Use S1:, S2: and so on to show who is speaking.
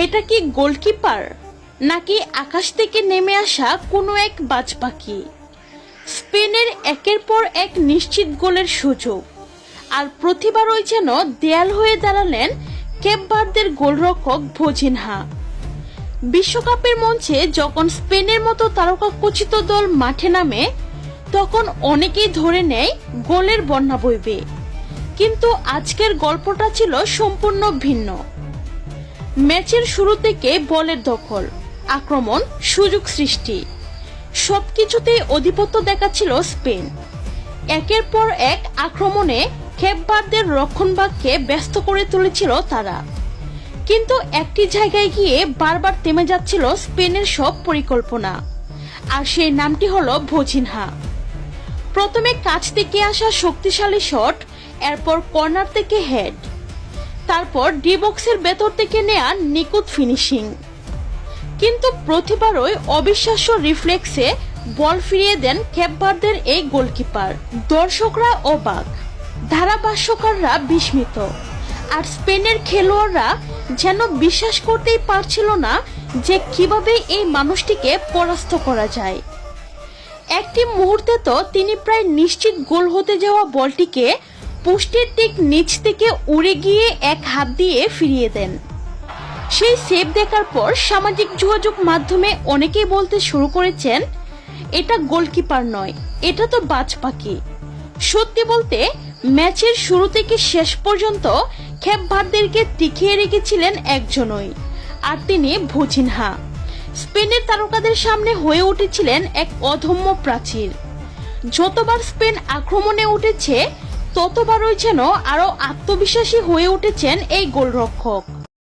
S1: এটা কি গোলকিপার নাকি আকাশ থেকে নেমে আসা কোনো এক বাজ পাখি? স্পেনের একের পর এক নিশ্চিত গোলের সুযোগ, আর প্রতিবারই যেন দেয়াল হয়ে দাঁড়ালেন কেপ ভার্দের গোলরক্ষক ভোজিনহা। বিশ্বকাপের মঞ্চে যখন স্পেনের মতো তারকাখচিত দল মাঠে নামে, তখন অনেকেই ধরে নেয় গোলের বন্যা বইবে, কিন্তু আজকের গল্পটা ছিল সম্পূর্ণ ভিন্ন। ম্যাচের শুরু থেকে বলের দখল, আক্রমণ, সুযোগ সৃষ্টি সবকিছুতেই আধিপত্য দেখাচ্ছিল স্পেন। একের পর এক আক্রমণে কেপ ভার্দের রক্ষণভাগকে ব্যস্ত করে তুলেছিল তারা, কিন্তু একটি জায়গায় গিয়ে বারবার থেমে যাচ্ছিল স্পেনের সব পরিকল্পনা, আর সেই নামটি হলো ভোজিনহা। প্রথমে কাছ থেকে আসা শক্তিশালী শট, এরপর কর্নার থেকে হেড, তারপর ডি বক্সের ভেতর থেকে নেয়া নিখুঁত ফিনিশিং। কিন্তু প্রতিবারই অবিশ্বাস্য রিফ্লেক্সে বল ফিরিয়ে দেন কেপ ভার্দের এই গোলকিপার। দর্শকরা অবাক, ধারাভাষ্যকাররা বিস্মিত, আর স্পেনের খেলোয়াড়রা যেন বিশ্বাস করতেই পারছিল না যে কিভাবে এই মানুষটিকে পরাস্ত করা যায়। একটি মুহূর্তে তো তিনি প্রায় নিশ্চিত গোল হতে যাওয়া বলটিকে পোস্টের ঠিক নিচ থেকে উড়ে গিয়ে এক হাত দিয়ে ফিরিয়ে দেন। সেই সেভ দেখার পর সামাজিক যোগাযোগ মাধ্যমে অনেকেই বলতে শুরু করেছেন, এটা গোলকিপার নয়, এটা তো বাজ পাখি। সত্যি বলতে ম্যাচের শুরু থেকে শেষ পর্যন্ত কেপ ভার্দেরকে টিকিয়ে রেখেছিলেন একজনই, আর তিনি ভোজিনহা। স্পেনের তারকাদের সামনে হয়ে উঠেছিলেন এক অদম্য প্রাচীর। যতবার স্পেন আক্রমণে উঠেছে, ততবারই যেন আরো আত্মবিশ্বাসী হয়ে উঠেছেন এই গোলরক্ষক।